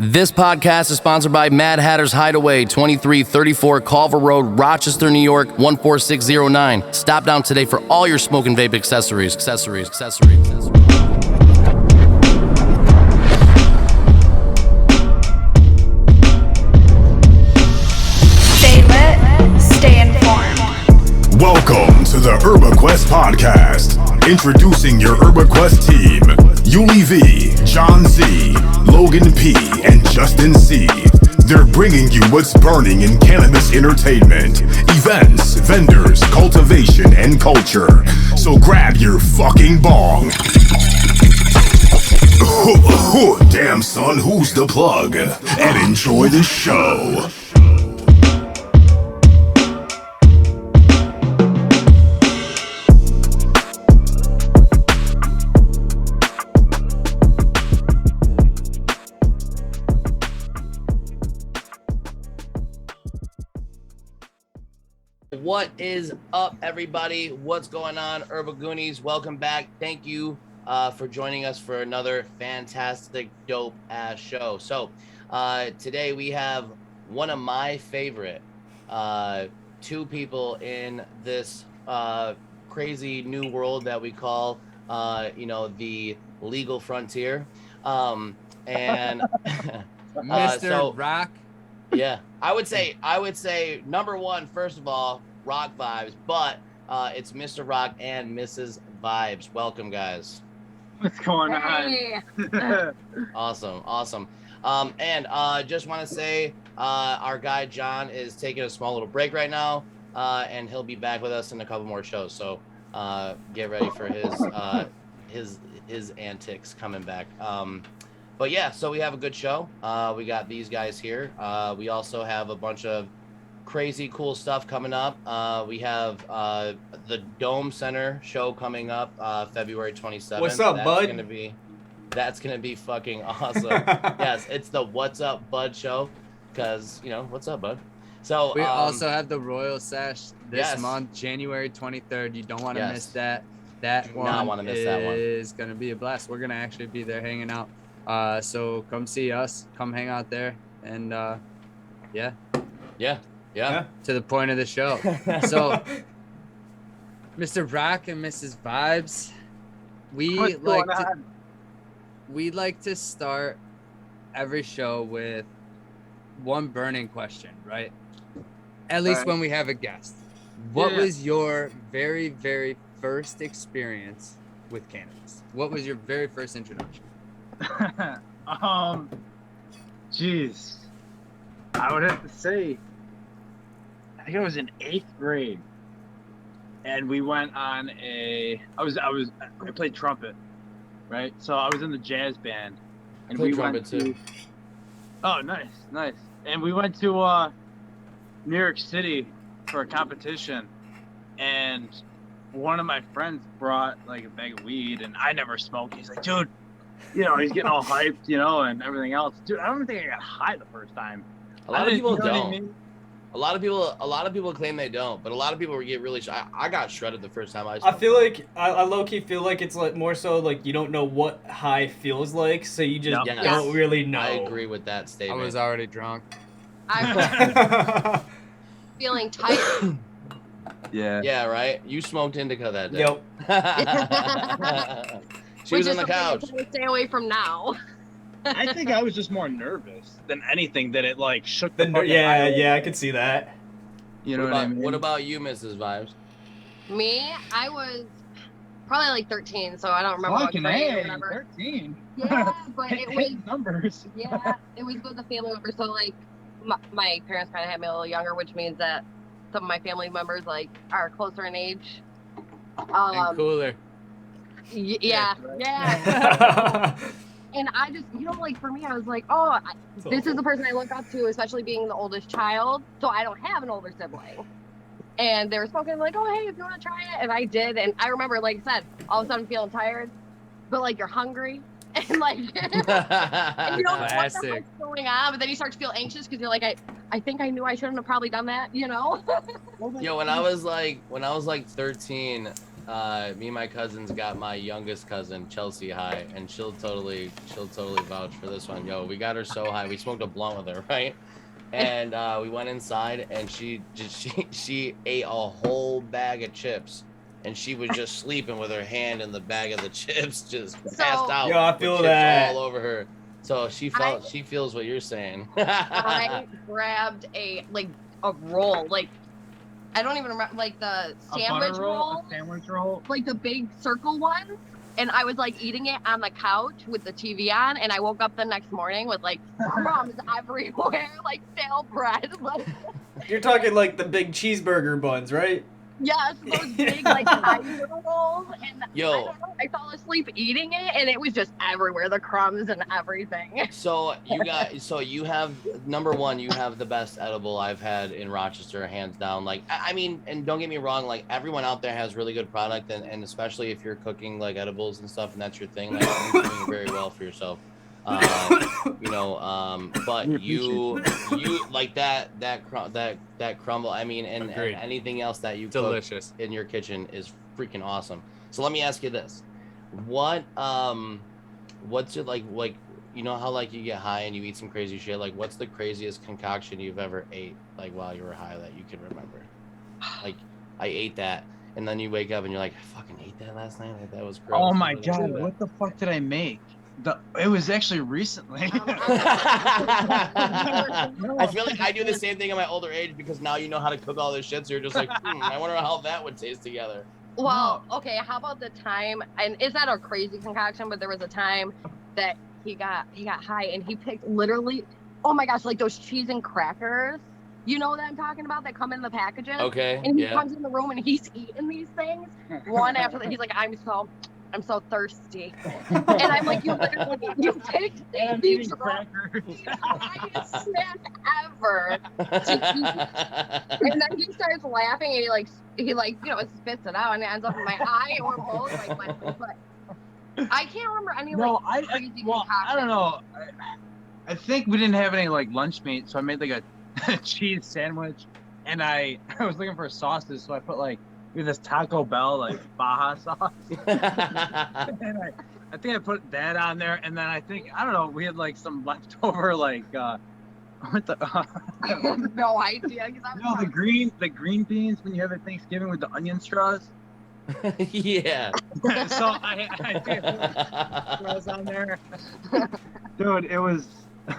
This podcast is sponsored by Mad Hatter's Hideaway, 2334 Culver Road, Rochester, New York, 14609. Stop down today for all your smoke and vape accessories. Stay lit, stay informed. Welcome to the UrbaQuest Podcast. Introducing your UrbaQuest team, Yuli V, John Z, Logan P, and Justin C. They're bringing you what's burning in cannabis entertainment, events, vendors, cultivation, and culture. So grab your fucking bong. Damn son, who's the plug? And enjoy the show. What is up, everybody? What's going on, Urbagoonies? Welcome back. Thank you for joining us for another fantastic, dope-ass show. So, today we have one of my favorite two people in this crazy new world that we call, the legal frontier. And Mr. Roc. Yeah, I would say number one, first of all, Roc Vibes, but it's Mr. Roc and Mrs. Vibes. Welcome, guys. What's going Hey. on? Awesome. And just want to say our guy John is taking a small little break right now, and he'll be back with us in a couple more shows. So get ready for his antics coming back. But yeah, so we have a good show. We got these guys here. We also have a bunch of crazy cool stuff coming up. We have the Dome Center show coming up February 27th. What's up, bud? That's gonna be fucking awesome. Yes, it's the What's Up, Bud show, because what's up, bud. So We also have the Royal Sash this yes. month, January 23rd. You don't want to Yes. miss that. That Do not one wanna miss that one. is gonna be a blast. We're gonna actually be there hanging out. So come see us. Come hang out there, and yeah. To the point of the show. So, Mr. Roc and Mrs. Vibes, we like to start every show with one burning question, right? At least when we have a guest. What was your very, very first experience with cannabis? What was your very first introduction? Jeez. I would have to say, I think I was in 8th grade, and we went on I played trumpet, right? So I was in the jazz band, and we went to. Oh, nice. And we went to New York City for a competition, and one of my friends brought like a bag of weed, and I never smoked. He's like, dude, he's getting all hyped, and everything else. Dude, I don't think I got high the first time. A lot of people don't. What I mean? A lot of people claim they don't, but a lot of people get really. I got shredded the first time I feel like I low key feel like it's like more so like you don't know what high feels like, so you just don't really know. I agree with that statement. I was already drunk. I was feeling tired. Yeah, right. You smoked indica that day. Yep. She was on the couch. I'm trying to stay away from now. I think I was just more nervous than anything that it like shook the fucking Yeah, I could see that. You know what I mean? What about you, Mrs. Vibes? Me, I was probably like 13, so I don't remember what Fucking grade or A, whatever. 13. Yeah, but it was Hitting numbers. yeah, it was with a family member. So like my parents kind of had me a little younger, which means that some of my family members like are closer in age. And cooler. Yeah. And I just, like for me, I was like, this is the person I look up to, especially being the oldest child. So I don't have an older sibling. And they were smoking, like, oh, hey, if you want to try it. And I did. And I remember, like I said, all of a sudden feeling tired, but like you're hungry. And like, and you don't know what the fuck's going on, but then you start to feel anxious because you're like, I think I knew I shouldn't have probably done that, Yo, when I was like 13, me and my cousins got my youngest cousin Chelsea high, and she'll totally vouch for this one. Yo, we got her so high, we smoked a blunt with her, right? And we went inside, and she ate a whole bag of chips, and she was just sleeping with her hand in the bag of the chips, just passed out. Yo, I feel that all over her. So she feels what you're saying. I grabbed a roll, I don't even remember, the sandwich roll, like the big circle one, and I was eating it on the couch with the TV on, and I woke up the next morning with crumbs everywhere, stale bread. You're talking the big cheeseburger buns, right? Yes, those big Kaiser rolls, and Yo, I fell asleep eating it, and it was just everywhere, the crumbs and everything. So you have number one, you have the best edible I've had in Rochester, hands down. I mean, and don't get me wrong, everyone out there has really good product, and especially if you're cooking edibles and stuff, and that's your thing, you're doing very well for yourself. But you that crumble. I mean, and anything else that you delicious cook in your kitchen is freaking awesome. So let me ask you this: what's it like? You know how you get high and you eat some crazy shit? What's the craziest concoction you've ever ate while you were high that you can remember? I ate that, and then you wake up and you're like, I fucking ate that last night. That was gross. Oh my god, what the fuck did I make? It was actually recently. I feel like I do the same thing at my older age because now you know how to cook all this shit. So you're just I wonder how that would taste together. Well, okay. How about the time? And it's not a crazy concoction, but there was a time that he got high and he picked literally, oh my gosh, those cheese and crackers. You know what I'm talking about? That come in the packages. Okay. And he comes in the room and he's eating these things one after the. He's like, I'm so thirsty. And I'm like, you picked the highest snack ever to eat. And then he starts laughing and he spits it out and it ends up in my eye or both. But I can't remember any crazy concoction. I don't know. I think we didn't have any lunch meat, so I made a cheese sandwich, and I was looking for sauces, so I put this Taco Bell Baja sauce. And I think I put that on there, and then I don't know, we had some leftover what the I have no idea. the green beans when you have at Thanksgiving with the onion straws. Yeah. So I think I put straws on there. Dude, it was.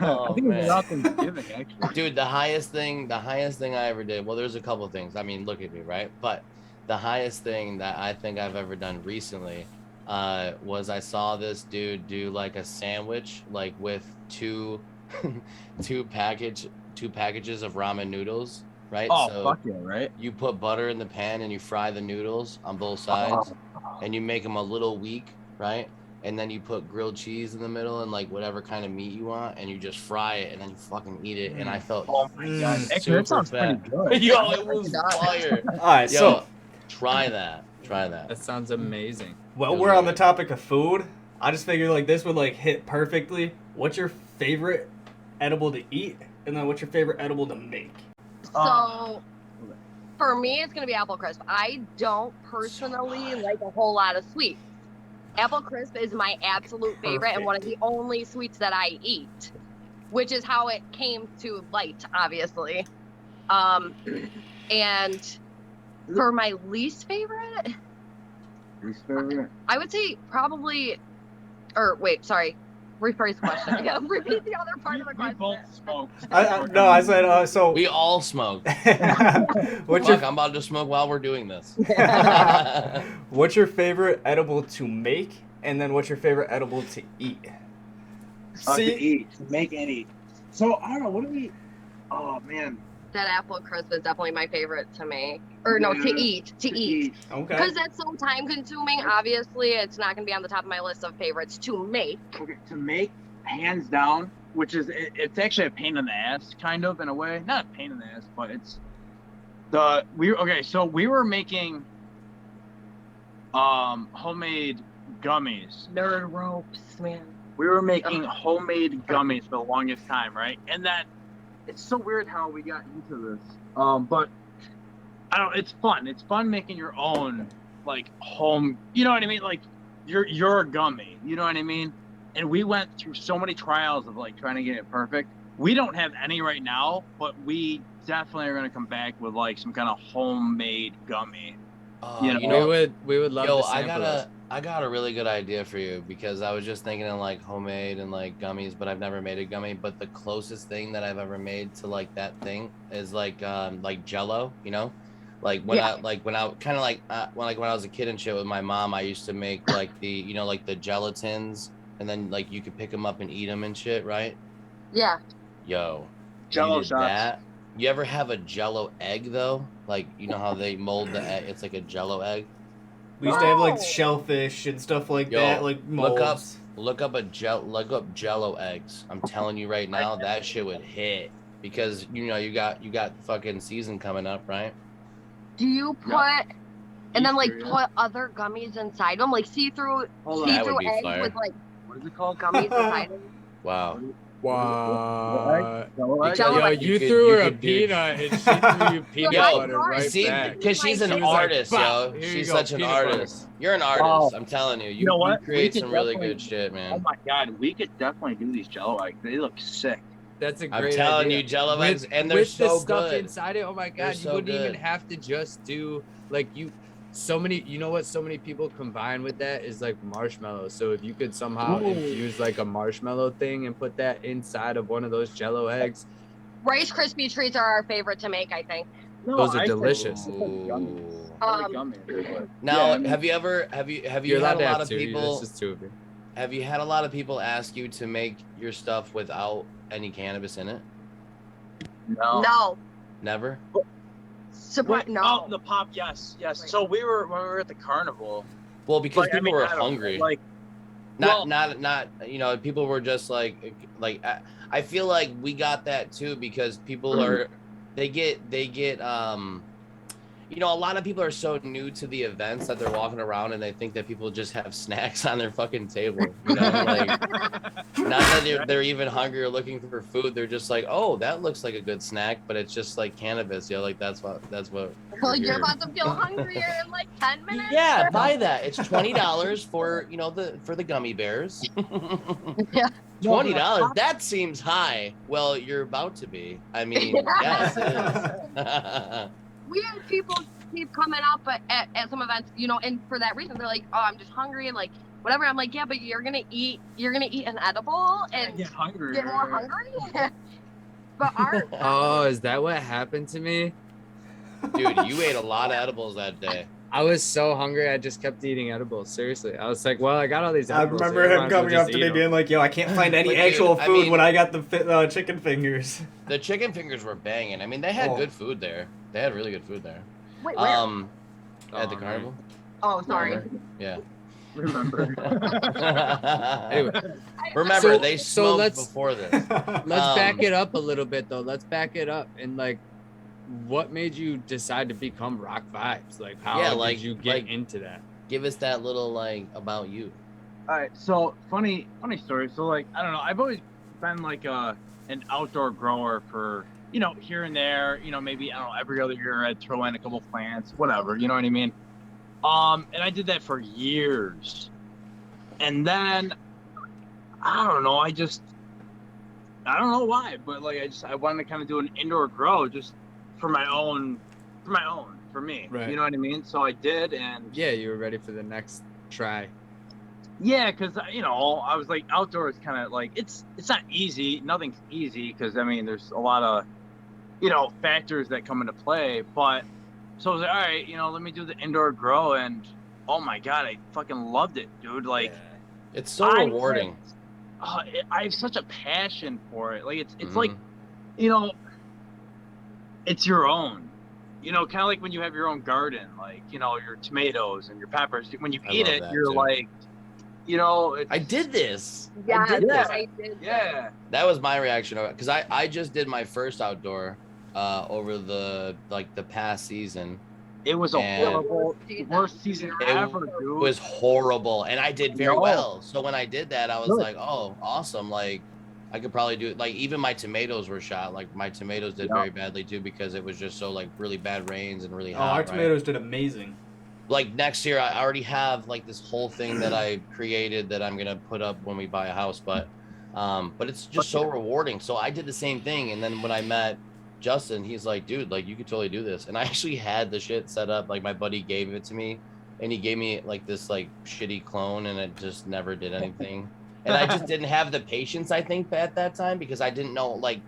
Oh, I think it was about Thanksgiving, actually. Dude, the highest thing I ever did. Well, there's a couple things. I mean, look at me, right? But the highest thing that I think I've ever done recently was I saw this dude do a sandwich with two packages of ramen noodles, right? Oh, so fuck yeah, right? You put butter in the pan and you fry the noodles on both sides, and you make them a little weak, right? And then you put grilled cheese in the middle and whatever kind of meat you want, and you just fry it, and then you fucking eat it. And I felt oh my god, actually, that sounds pretty good. Yo, it was fire. All right, so try that. That sounds amazing. Well, we're on the topic of food. I just figured this would hit perfectly. What's your favorite edible to eat, and then what's your favorite edible to make? So, for me, it's gonna be apple crisp. I don't personally like a whole lot of sweets. Apple crisp is my absolute favorite and one of the only sweets that I eat, which is how it came to light, obviously. And for my least favorite, I would say probably, rephrase the question. Yeah, repeat the other part of the question. We both smoked. I said, so... We all smoked. I'm about to smoke while we're doing this. What's your favorite edible to make, and then what's your favorite edible to eat? To make and eat. So, I don't know, what do we... Oh, man. That apple crisp is definitely my favorite to make. Or no, to eat. Okay. Because that's so time consuming. Obviously, it's not going to be on the top of my list of favorites to make. Okay, to make, hands down, which is, it's actually a pain in the ass, kind of, in a way. Not a pain in the ass, but it's so we were making homemade gummies. Nerd ropes, man. We were making homemade gummies for the longest time, right? And then it's so weird how we got into this. But I don't. It's fun. It's fun making your own like home, you know what I mean? Like you're a gummy, you know what I mean? And we went through so many trials of like trying to get it perfect. We don't have any right now, but we definitely are going to come back with like some kind of homemade gummy. You know, we would love to sample this. I got a really good idea for you, because I was just thinking of like homemade and like gummies, but I've never made a gummy. But the closest thing that I've ever made to like that thing is like Jello, you know, like when I when I was a kid and shit with my mom, I used to make like the like the gelatins, and then like you could pick them up and eat them and shit, right? Yeah. Yo, Jello you did shots. that. You ever have a Jello egg though? Like, you know how they mold the egg? It's like a Jello egg. We used to have like shellfish and stuff like that, like molds. Look up Jello eggs. I'm telling you right now, that shit would hit, because you got fucking season coming up, right? Do you put and then like put other gummies inside them, like see-through eggs with like, what is it called? Gummies inside them? Wow. What? Jello egg. You threw her a peanut and she threw you peanut butter right back. Because she's an artist, yo. She's such an artist. You're an artist. I'm telling you. You know what? You create some really good shit, man. Oh my God, we could definitely do these Jello eggs. They look sick. That's a great I'm telling idea. you, Jello eggs, and they're so the stuff good inside it. Oh my God, you wouldn't even have to just do like so many, you know what so many people combine with that is like marshmallows. So if you could somehow infuse like a marshmallow thing and put that inside of one of those Jello eggs. Rice Krispie treats are our favorite to make, I think. Those are delicious. Now, have you had a lot of people? This is two of you. Have you had a lot of people ask you to make your stuff without any cannabis in it? No. Never? No. Oh, the pop, yes. So when we were at the carnival. Well, because people were hungry. Like, not people were just like I feel like we got that too, because people are they get a lot of people are so new to the events that they're walking around and they think that people just have snacks on their fucking table. You know, like not that they're even hungry or looking for food. They're just like, oh, that looks like a good snack, but it's just like cannabis. Like that's what. Well, you're about to feel hungrier in like 10 minutes. Yeah, buy that. It's $20 for the gummy bears. Yeah. $20. That seems high. Well, you're about to be. I mean, yes, it is. Weird people keep coming up at some events, and for that reason they're like, oh, I'm just hungry and like whatever. I'm like, yeah, but you're gonna eat an edible and get hungry. Get more hungry. But oh, is that what happened to me? Dude, you ate a lot of edibles that day. I was so hungry, I just kept eating edibles. Seriously, I was like, well, I got all these edibles. I remember him coming up to me being like, yo, I can't find any actual food when I got the chicken fingers. The chicken fingers were banging. I mean, they had good food there. They had really good food there. Wait, where? At the carnival. Oh, sorry. Yeah. Remember. Anyway, remember they smoked before this. Let's back it up a little bit, though. Let's back it up and like, what made you decide to become Roc Vibes? Like, how did you get into that? Give us that little about you. All right, so funny story. So like, I don't know. I've always been like an outdoor grower for here and there. Maybe I don't know, every other year I'd throw in a couple plants, whatever. You know what I mean? And I did that for years, and then I don't know. I don't know why, but like I wanted to kind of do an indoor grow just for me. Right. You know what I mean? So I did, and yeah, you were ready for the next try. Yeah, because I was like, outdoors kind of like it's not easy. Nothing's easy because I mean there's a lot of factors that come into play. But so I was like, all right, let me do the indoor grow, and oh my God, I fucking loved it, dude. Like, it's so rewarding. I have such a passion for it. Like it's like, it's your own. Kind of like when you have your own garden, like your tomatoes and your peppers. When you eat it, you're too. Like. I did this. Yeah, I did. Yeah. That was my reaction, because I just did my first outdoor over the past season. It was a horrible worst season ever, dude. It was horrible, and I did very well. So when I did that, I was like, oh, awesome. Like, I could probably do it. Like, even my tomatoes were shot. Like, my tomatoes did very badly too, because it was just so really bad rains and really hot. Our tomatoes did amazing. like next year I already have like this whole thing that I created that I'm gonna put up when we buy a house, but it's just so rewarding. So I did the same thing, and then when I met Justin, he's like, dude, like you could totally do this. And I actually had the shit set up, like my buddy gave it to me, and he gave me like this like shitty clone, and it just never did anything. And I just didn't have the patience, I think, at that time, because I didn't know like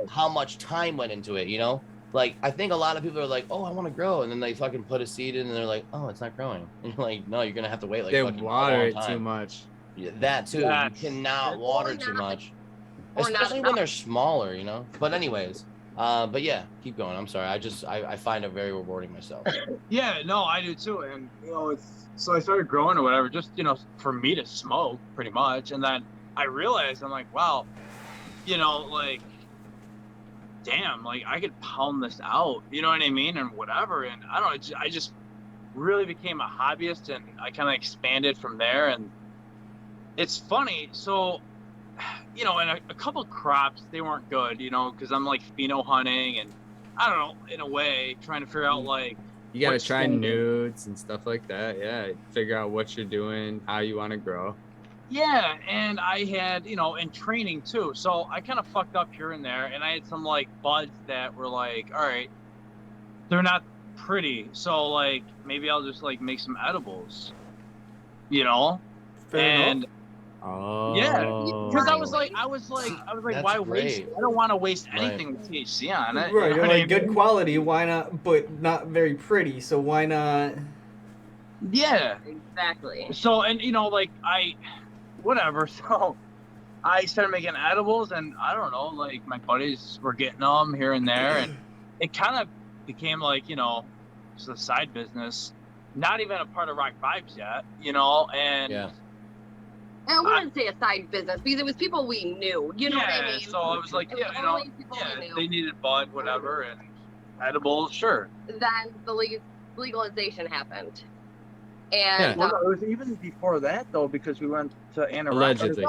how much time went into it, you know? Like, I think a lot of people are like, oh, I want to grow. And then they fucking put a seed in and they're like, oh, it's not growing. And you're like, no, you're going to have to wait like they fucking water it time. too much. Yeah, that too. You cannot water too much. Especially when they're smaller, you know? But anyways, but yeah, keep going. I'm sorry. I find it very rewarding myself. Yeah, no, I do too. And, you know, so I started growing or whatever, just, you know, for me to smoke pretty much. And then I realized, I'm like, wow, you know, like, damn, like I could pound this out, you know what I mean, and whatever. And I don't know, I just really became a hobbyist, and I kind of expanded from there. And it's funny, so, you know, and a couple crops, they weren't good, you know, because I'm like pheno hunting, and I don't know, in a way, trying to figure out like you gotta try nudes and stuff like that. Yeah, figure out what you're doing, how you want to grow. Yeah, and I had, you know, in training too. So I kind of fucked up here and there, and I had some like buds that were like, all right, they're not pretty, so like maybe I'll just like make some edibles, you know? Fair enough. Yeah, because I was like, why waste? I don't want to waste anything with THC on it. Right, you're like good quality, why not? But not very pretty, so why not? Yeah, exactly. So, and you know, like whatever. So I started making edibles, and I don't know, like my buddies were getting them here and there, and it kind of became like, you know, just a side business, not even a part of Roc Vibes yet, you know, and. Yeah. I wouldn't say a side business because it was people we knew. You know what I mean? So I was like, yeah, you know, they needed bud, whatever, and edibles, sure. Then the legalization happened. And well, it was even before that though, because we went to Anna allegedly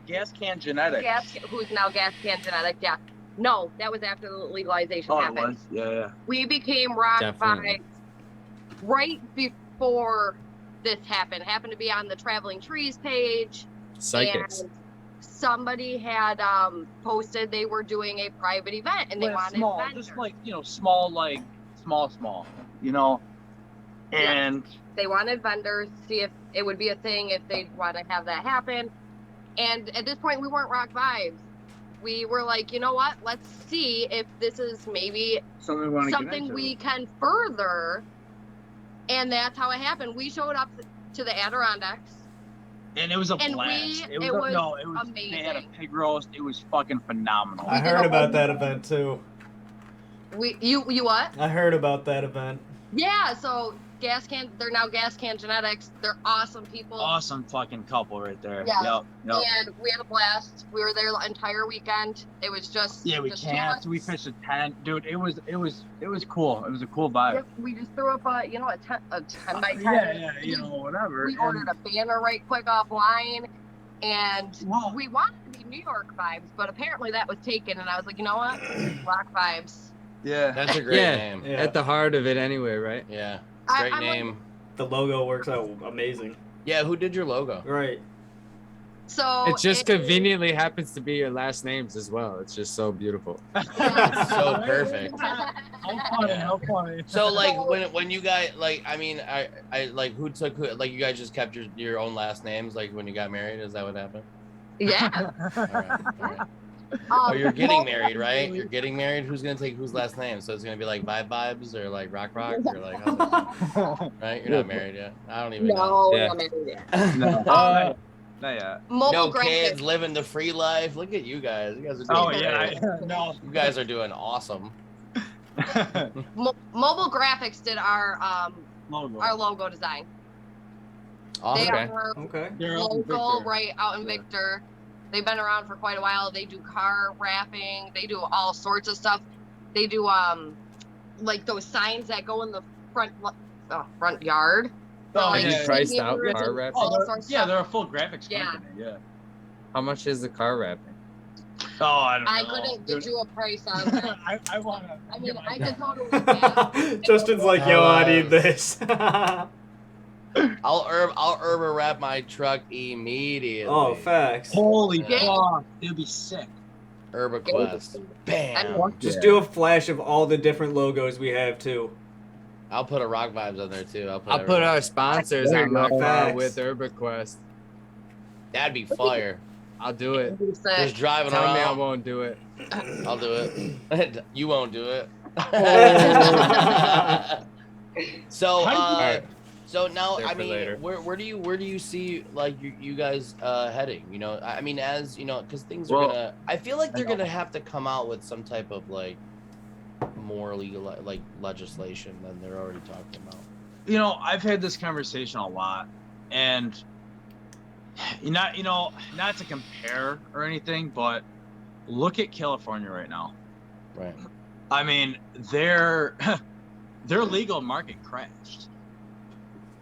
Gas Can Genetics. Who's now Gas Can Genetics? Yeah. No, that was after the legalization happened. It was? Yeah. We became Roc Vibes right before this happened to be on the Traveling Trees page. Psychics. And somebody had posted they were doing a private event, and they wanted vendors. Just like, you know, small, you know, and they wanted vendors to see if it would be a thing, if they'd want to have that happen. And at this point, we weren't Roc Vibes. We were like, you know what? Let's see if this is maybe something we can further. And that's how it happened. We showed up to the Adirondacks. And it was a blast. It was amazing. They had a pig roast. It was fucking phenomenal. I heard about that event too. You what? I heard about that event. Yeah, so they're now Gas Can Genetics. They're awesome people. Awesome fucking couple right there. Yeah. Yep. And we had a blast. We were there the entire weekend. It was just we camped. We pitched a tent, dude. It was cool. It was a cool vibe. Yep, we just threw up a 10 by 10. Yeah, you know, whatever. We ordered a banner right quick offline, and we wanted to be New York Vibes, but apparently that was taken. And I was like, you know what, Roc Vibes. Yeah, that's a great name. Yeah. At the heart of it, anyway, right? Yeah. Great name. Like, the logo works out amazing. Yeah, who did your logo? Right. So it just conveniently happens to be your last names as well. It's just so beautiful. It's so perfect. How funny. So like when you guys like, I mean, I like who like you guys just kept your own last names like when you got married? Is that what happened? Yeah. All right. Oh, you're getting married, right? You're getting married. Who's gonna take whose last name? So it's gonna be like Vibes or like Roc or like right? You're not married yet. I don't even know. No, not married yet. No. Not yet. No kids, living the free life. Look at you guys. You guys are doing great. No. You guys are doing awesome. Mobile Graphics did our logo design. Awesome. They are local right out in Victor. They've been around for quite a while. They do car wrapping. They do all sorts of stuff. They do like those signs that go in the front yard. You priced out car wrapping? They're a full graphics company. Yeah. How much is the car wrapping? Oh, I don't know. I couldn't get you a price on that. I want to. I mean, I could totally. Justin's like, yo, I need this. I'll herb wrap my truck immediately. Oh, facts. Holy Yeah. fuck, it'd be sick. Herb Quest. Bam. Just do a flash of all the different logos we have too. I'll put a Roc Vibes on there too. I'll put our sponsors There on you my go. car Facts. with UrbaQuest. That'd be fire. I'll do it. Just driving Tell me I around. won't do it. I'll do it. You won't do it. So, so now, There I for mean, later. where do you see like you guys heading? You know, I mean, as you know, because things are Well, gonna. I feel like they're I know. gonna have to come out with some type of like more legal like legislation than they're already talking about. You know, I've had this conversation a lot, and not to compare or anything, but look at California right now. Right. I mean, their legal market crashed.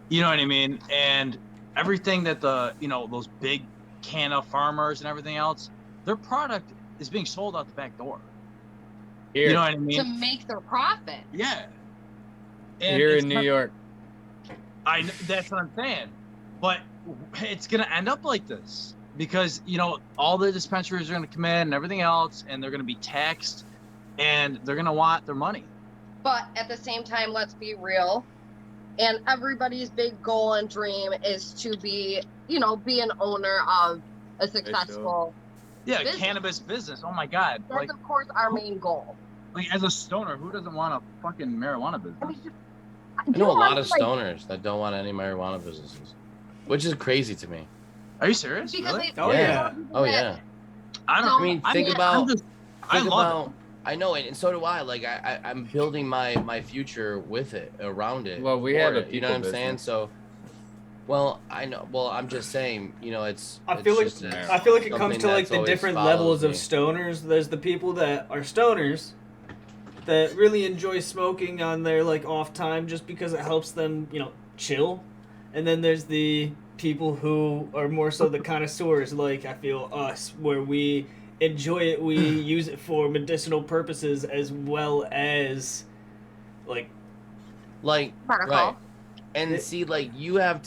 You know what I mean? And everything that those big canna farmers and everything else, their product is being sold out the back door. Here, You know what I mean? To make their profit. Yeah. And here it's in New not- York. That's what I'm saying. But it's gonna end up like this because all the dispensaries are gonna come in and everything else, and they're gonna be taxed, and they're gonna want their money. But at the same time, let's be real. And everybody's big goal and dream is to be an owner of a successful. Yeah, Business. cannabis business. Oh my God! That's Like, of course our main goal. as a stoner, who doesn't want a fucking marijuana business? I mean, I know a lot of stoners that don't want any marijuana businesses, which is crazy to me. Are you serious? Because Really? Oh, yeah. Oh yeah. I don't. So, I mean, think about. I Think love about. I know it, and so do I. Like I'm building my future with it, around it. Well, we for have a it, you know what I'm people saying? business. So, well, I know. Well, I'm just saying. It's. I feel like just it something comes to like that's the always different follows levels of me. stoners. There's the people that are stoners that really enjoy smoking on their like off time just because it helps them, chill. And then there's the people who are more so the connoisseurs, like I feel us, where we enjoy it, we use it for medicinal purposes as well as like Medical. right. And see, like you guys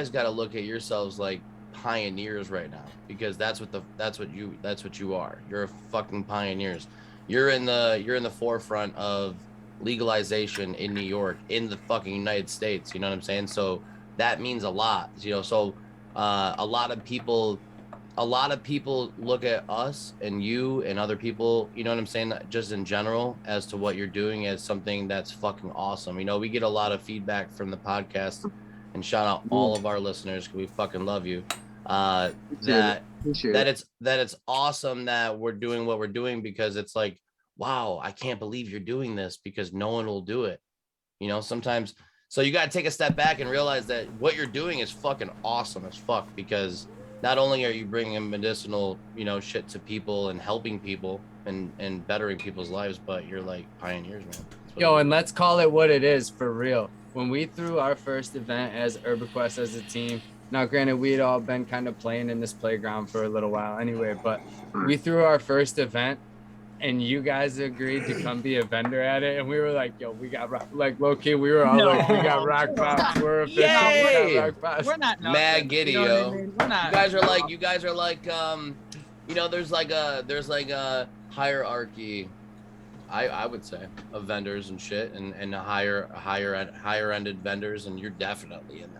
got to look at yourselves like pioneers right now, because that's what you are. You're fucking pioneers. You're in the forefront of legalization in New York, in the fucking United States. You know what I'm saying? So that means a lot. So a lot of people look at us and you and other people, you know what I'm saying, just in general, as to what you're doing as something that's fucking awesome. We get a lot of feedback from the podcast, and shout out all of our listeners, because we fucking love you. That it's awesome that we're doing what we're doing, because it's like, wow, I can't believe you're doing this, because no one will do it. Sometimes. So you got to take a step back and realize that what you're doing is fucking awesome as fuck, because not only are you bringing medicinal, shit to people and helping people and bettering people's lives, but you're like pioneers, man. Yo, and let's call it what it is for real. When we threw our first event as UrbaQuest as a team, now granted we'd all been kind of playing in this playground for a little while anyway, but we threw our first event and you guys agreed to come be a vendor at it, and we were like, yo, we got rock, like low key, we were all like, we got Roc Vibes, we're official, Yay! we got Roc Vibes. We're not Mad giddy, you know yo. what I mean? We're not, You guys are like there's like a hierarchy, I would say, of vendors and shit, and higher ended vendors, and you're definitely in that.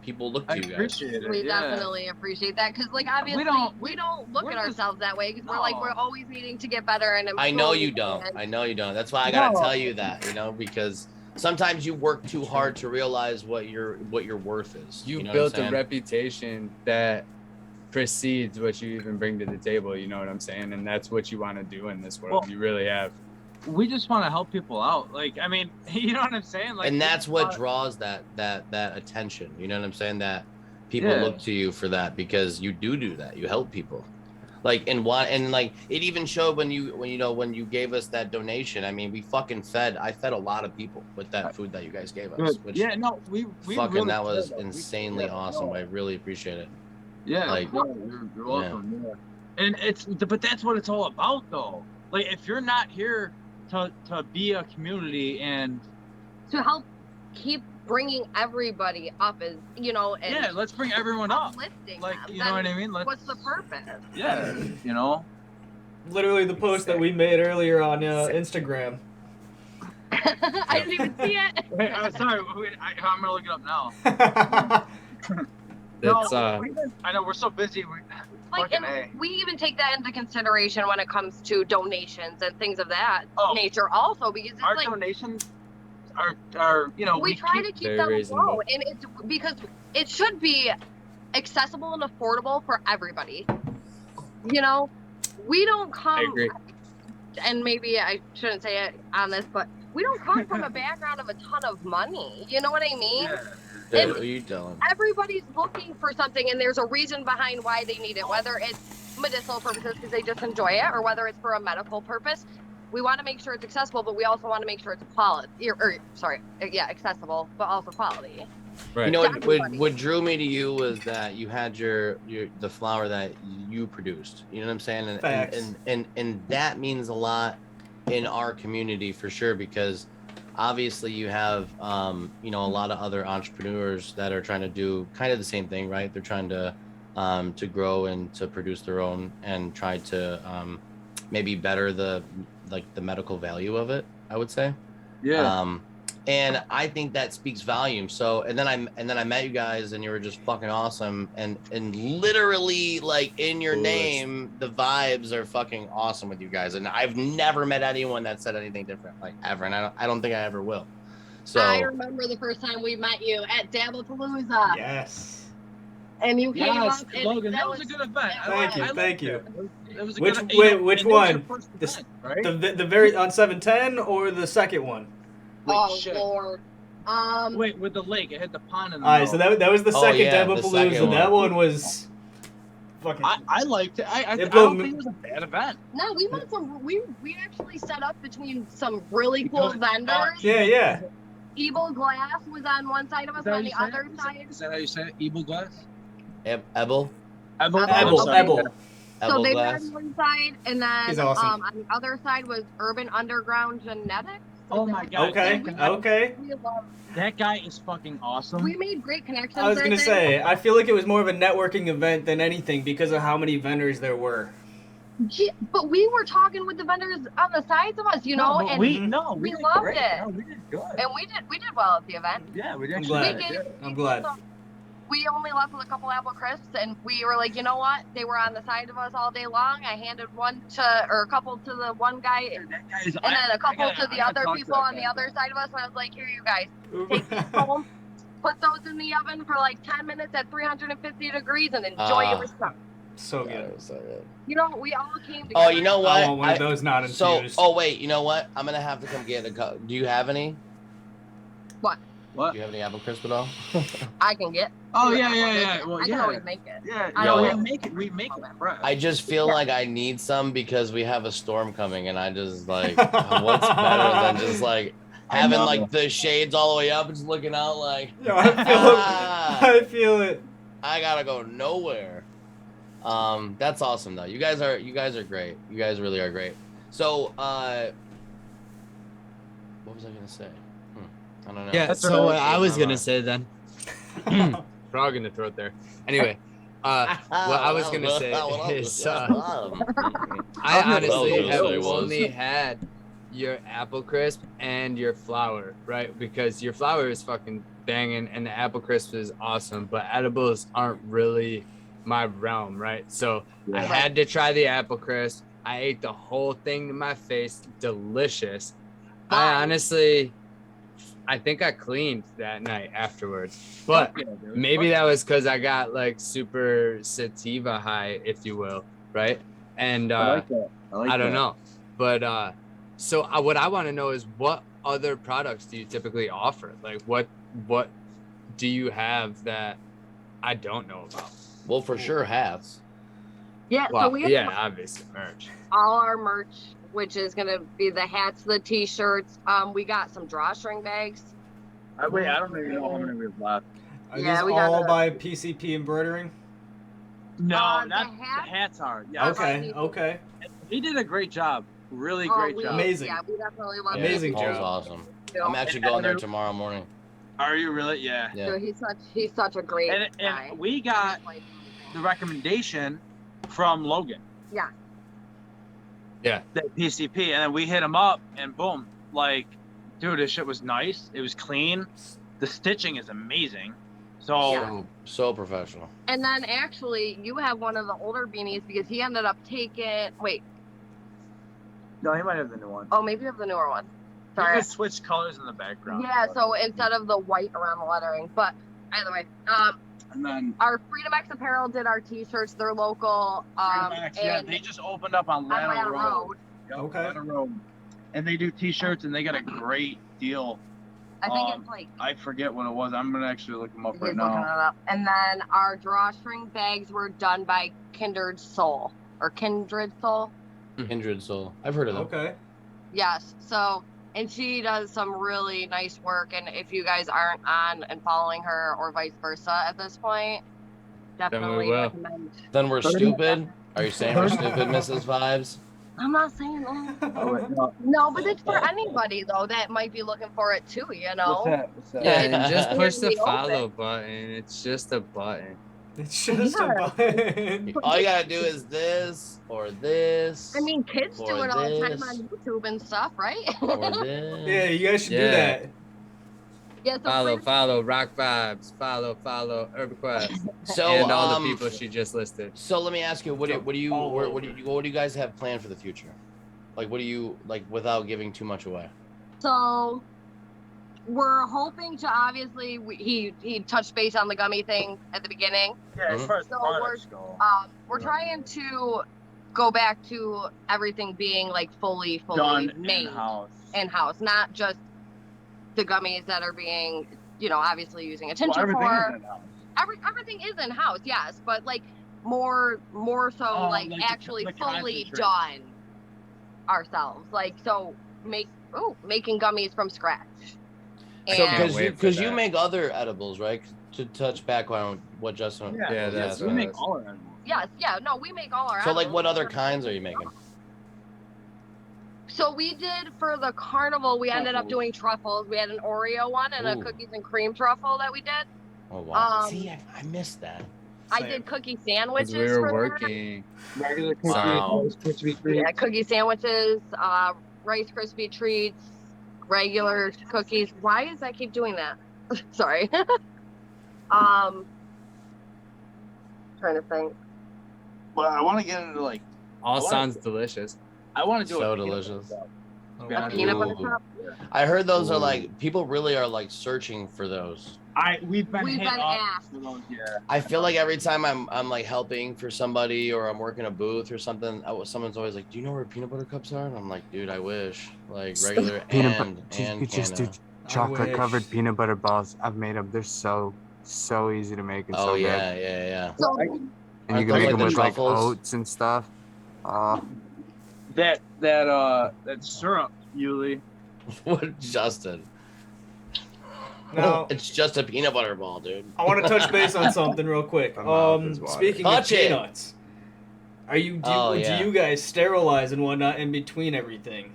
People look to I you guys. appreciate it. We yeah. definitely appreciate that, because obviously we don't look we're at just- ourselves that way, because No. we're always needing to get better and improve. I know you don't. and- That's why I gotta No. tell you that, because sometimes you work too hard to realize what your worth is. You know what built I'm a saying? reputation that precedes what you even bring to the table, you know what I'm saying? And that's what you want to do in this world. Well, You really have. We just want to help people out. Like, I mean, you know what I'm saying? Like, And that's what want- draws that attention. You know what I'm saying? That people Yeah. look to you for that, because you do that. You help people. Like, and like it even showed when you gave us that donation. I mean, I fed a lot of people with that food that you guys gave us. Good. Which Yeah, no, we fucking really that was did, though. insanely Yeah, awesome. no. I really appreciate it. Yeah, like, no, you're welcome. Yeah. And but that's what it's all about, though. Like, if you're not here to be a community and to help keep bringing everybody up, as you know, and yeah, let's bring everyone up. Uplifting Like, them, you know what I mean? What's the purpose? Yeah, you know. Literally the post that we made earlier on Instagram. I didn't even see it. Wait, sorry, I'm gonna look it up now. That's I know we're so busy. Like, and we even take that into consideration when it comes to donations and things of that nature, also, because it's our like donations are you know we try to keep them reasonable. low, and it's because it should be accessible and affordable for everybody. You know, we don't come. I agree. And maybe I shouldn't say it on this, but we don't come from a background of a ton of money. You know what I mean? Yeah. What are you telling? Everybody's looking for something, and there's a reason behind why they need it, whether it's medicinal purposes because they just enjoy it, or whether it's for a medical purpose. We want to make sure it's accessible, but we also want to make sure it's accessible, but also quality. Right. You know what drew me to you was that you had the flower that you produced. You know what I'm saying? And that means a lot in our community for sure, because obviously you have you know, a lot of other entrepreneurs that are trying to do kind of the same thing, right? They're trying to grow and to produce their own and try to maybe better the medical value of it, I would say. Yeah. And I think that speaks volumes. So, and then I met you guys, and you were just fucking awesome. And literally, like, in your name, the vibes are fucking awesome with you guys. And I've never met anyone that said anything different, like, ever. And I don't think I ever will. So I remember the first time we met you at Dabblepalooza. Yes. And you came up. And Logan, that was a good event. Thank you. It was a Which one? Right? The very on 710 or the second one? Shit. Lord. Wait, with the lake, it hit the pond in the Alright, so that was the second yeah, the Dabblepalooza. second That one was fucking. I liked it. I don't think it was a bad event. No, we met some. We actually set up between some really cool vendors. Yeah. Evil Glass was on one side of us, and on the other side. Is that how you say it? Evil Glass? Ebel. Ebel. So they were on one side, and then He's awesome. on the other side was Urban Underground Genetics. Oh my god. Okay. We love That guy is fucking awesome. We made great connections. I was gonna say, I feel like it was more of a networking event than anything because of how many vendors there were. Yeah, but we were talking with the vendors on the sides of us, you know, and we loved did it. great. No, we did good. And we did well at the event. Yeah, we did. I'm glad. We only left with a couple apple crisps, and we were like, you know what? They were on the side of us all day long. I handed a couple to the one guy, and then a couple to the other people on the other side of us. And I was like, here, you guys, take these home, put those in the oven for like 10 minutes at 350 degrees, and enjoy your stuff. So good. You know, we all came together. Oh, you know what? I want one of those not infused. Wait, you know what? I'm gonna have to come get a. Do you have any? What? Do you have any apple crisp at all? I can get. Oh yeah. Well, I can always make it. Yeah, we make it fresh. I just feel like I need some because we have a storm coming, and I just like, what's better than just like having like the shades all the way up and just looking out like. Yo, I feel it. I gotta go nowhere. That's awesome though. You guys are great. You guys really are great. So, what was I gonna say? I don't know. Yeah, so what I was gonna say then. Frog in the throat there. Anyway, what I was gonna say is, I honestly have only had your apple crisp and your flour, right? Because your flour is fucking banging and the apple crisp is awesome, but edibles aren't really my realm, right? So I had to try the apple crisp. I ate the whole thing to my face. Delicious. I think I cleaned that night afterwards, but maybe that was because I got like super sativa high, if you will, right? And I don't know, but so what I want to know is what other products do you typically offer? Like what do you have that I don't know about? Well, for sure hats. Yeah, well, so we have obviously merch. All our merch, which is gonna be the hats, the t-shirts. We got some drawstring bags. Wait, I don't even know how many we have left. Are these all by PCP Embroidering? No, the not hat? the hats are. Yeah. Okay. He did a great job. Really Oh, great we- job. Amazing. Yeah, we definitely love Yeah, Amazing Paul's job. awesome. him. I'm actually going there tomorrow morning. Are you really? Yeah. Yeah. Dude, he's such a great guy. And we got the recommendation from Logan. Yeah. Yeah. The PCP, and then we hit him up, and boom, like, dude, this shit was nice. It was clean. The stitching is amazing. So professional. And then actually, you have one of the older beanies because he ended up taking. Wait. No, he might have the new one. Oh, maybe you have the newer one. You Sorry. can switch colors in the background. Yeah. So instead of the white around the lettering, but either way, And then our Freedom X Apparel did our T-shirts. They're local. yeah, they just opened up on Ladder Ladder Road. Road. Yep, Okay. Ladder Road. And they do T-shirts, and they got a great deal. I think it's like. I forget what it was. I'm gonna actually look them up He's right looking it now. up. And then our drawstring bags were done by Kindred Soul. Kindred Soul. Kindred Soul. I've heard of them. Okay. Yes. So, and she does some really nice work. And if you guys aren't on and following her or vice versa at this point, definitely will. recommend. Then we're stupid. Are you saying we're stupid, Mrs. Vibes? I'm not saying that. Oh, wait, no. No, but it's for anybody though that might be looking for it too. You know. What's that? Yeah, and just push the Really open. follow button. It's just a button. It's just Yeah. a button. All you gotta do is this or this. I mean, kids do or it all the time this, on YouTube and stuff, right? Or this. Yeah, you guys should do Yeah. that. Yeah. So Follow Roc Vibes. Follow Urban Quest. So And all the people she just listed. So let me ask you, what do you All what do you guys have planned for the future? Like, what do you like without giving too much away? So we're hoping to obviously he touched base on the gummy thing at the beginning. Yeah, as far as So products go. We're trying to go back to everything being like fully Done made in-house. not just the gummies that are being, obviously using Well, attention everything for. is in-house. Everything is in house, yes, but like more so like like actually the fully concentrate. done ourselves. Like so making gummies from scratch. So And because you that. make other edibles, right? To touch back on what Justin. Yeah, that's we what make I was- all our animals. yes, yeah, no, we make all our So like, edibles. what other kinds are you making? So we did for the carnival, we ended up Truffles. doing truffles. We had an Oreo one and Ooh. a cookies and cream truffle that we did. Oh wow! Um, See, I missed that. I Same. did cookie 'Cause sandwiches. we were for working. Regular cookies, Wow. Rice Krispie that. treats. Yeah, cookie sandwiches, Rice Krispie treats, regular cookies. Why does that keep doing that? Sorry. Trying to think. But I want to get into like All What? sounds delicious. I want to do So a peanut delicious. butter cup. Oh, A peanut butter Ooh. cup. I heard those are Ooh. like people really are like searching for those. We've been We've hit been up asked. for those, yeah. I feel like every time I'm like helping for somebody or I'm working a booth or something, someone's always like, "Do you know where peanut butter cups are?" And I'm like, "Dude, I wish." Like regular Peanut and you just do Canna. chocolate covered wish. peanut butter balls. I've made them. They're so easy to make and Oh so yeah, good. yeah. So And Aren't you can those make like them the with like truffles? oats and stuff. That syrup, Yuli. What, Justin? Now, It's just a peanut butter ball, dude. I want to touch base on something real quick. My mouth is watering. Speaking Touch of it. peanuts, do Oh, yeah. you guys sterilize and whatnot in between everything?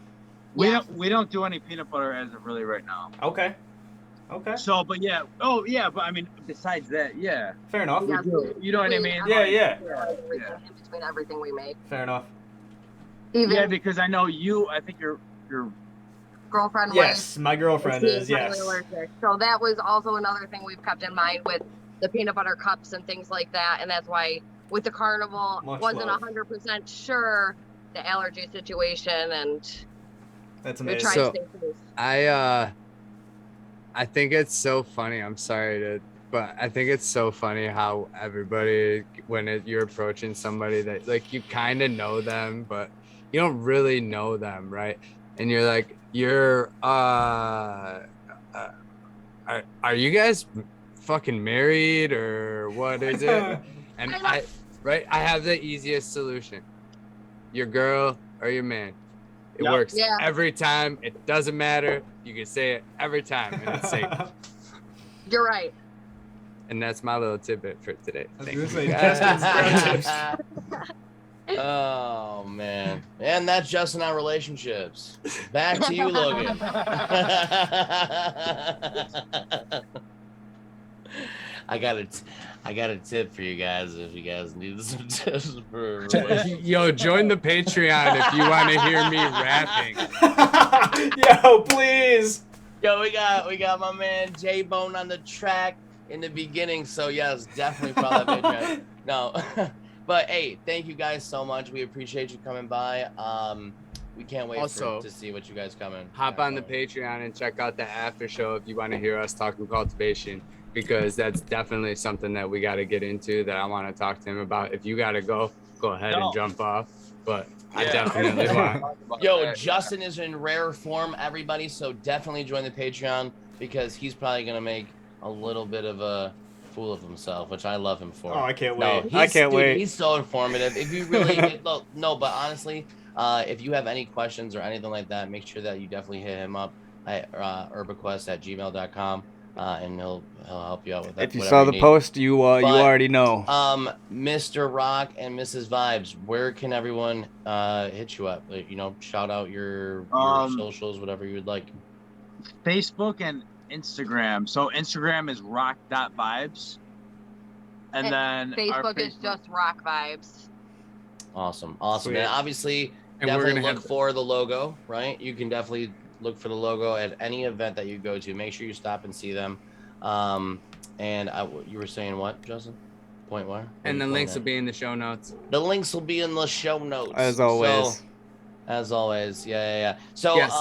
We don't do any peanut butter as of really right now. Okay. So, but yeah. But I mean, besides that, yeah. Fair enough. Yeah. You know what I mean? Yeah. everything in between everything we make. Fair enough. Even Yeah, because I know you. I think your girlfriend wife. Yes, my girlfriend She's is. Yes. highly allergic. So that was also another thing we've kept in mind with the peanut butter cups and things like that. And that's why with the carnival, Much wasn't love. 100% sure the allergy situation, and That's we're amazing. trying So- to stay safe. I think it's so funny. I'm sorry but I think it's so funny how everybody, when you're approaching somebody that like you kind of know them, but you don't really know them, right? And you're like, are you guys fucking married or what is it? And I have the easiest solution. Your girl or your man. It Yep. works Yeah. every time. It doesn't matter. You can say it every time and it's safe. You're right. And that's my little tidbit for today. I was Thank gonna you. say Justin's friendships. Oh man, and that's Justin on relationships. Back to you, Logan. I got a tip for you guys if you guys need some tips for relationships. Yo, join the Patreon if you want to hear me rapping. Yo, please. Yo, we got my man J Bone on the track in the beginning, so yes, definitely follow that Patreon. No. But hey, thank you guys so much. We appreciate you coming by. We can't wait to see what you guys come in. Hop on the Patreon and check out the after show if you want to hear us talking cultivation, because that's definitely something that we got to get into that I want to talk to him about. If you got to go ahead and jump off. But I definitely want. Yo, Justin is in rare form, everybody. So definitely join the Patreon because he's probably going to make a little bit of a fool of himself, which I love him for. Oh, I can't wait. I can't wait. He's so informative. If you really no, but honestly, if you have any questions or anything like that, make sure that you definitely hit him up at herbaquest@gmail.com, and he'll help you out with that. If you saw the post, you already know. Mr. Roc and Mrs. Vibes, where can everyone hit you up? Shout out your socials, whatever you would like. Facebook and Instagram. So Instagram is roc.vibes. And then Facebook is just Roc Vibes. Awesome. Sweet. And obviously, And definitely look for the logo, right? You can definitely look for the logo at any event that you go to. Make sure you stop and see them. And you were saying what, Justin? Point where? And the links will be in the show notes. The links will be in the show notes. As always. Yeah. So, yes.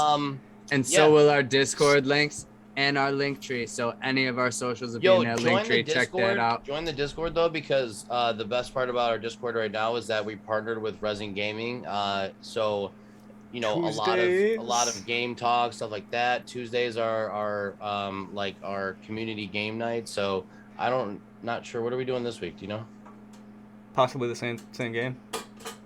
So will our Discord links and our link tree. So any of our socials will be in that link tree. Check that out. Join the Discord though, because the best part about our Discord right now is that we partnered with Resin Gaming. So a lot of game talk, stuff like that. Tuesdays are like our community game night. So not sure, what are we doing this week? Do you know? Possibly the same game.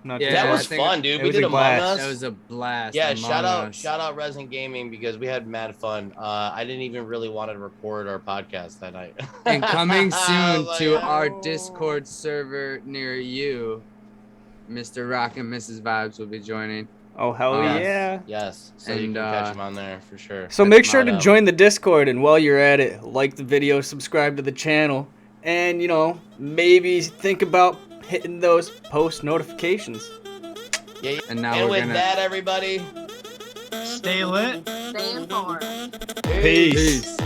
That was fun, dude. We did Among Us. That was a blast. Yeah, shout out Resin Gaming because we had mad fun. I didn't even really want to record our podcast that night. And coming soon to our Discord server near you, Mr. Roc and Mrs. Vibes will be joining. Oh, hell yeah. Yes. So you can catch them on there for sure. So make sure to join the Discord, and while you're at it, like the video, subscribe to the channel, and, maybe think about hitting those post notifications. Yeah. And with that, everybody, stay lit. Stay informed. Peace.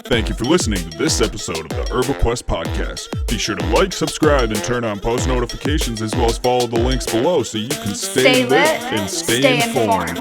Thank you for listening to this episode of the HerbaQuest podcast. Be sure to like, subscribe, and turn on post notifications, as well as follow the links below so you can stay lit and stay informed.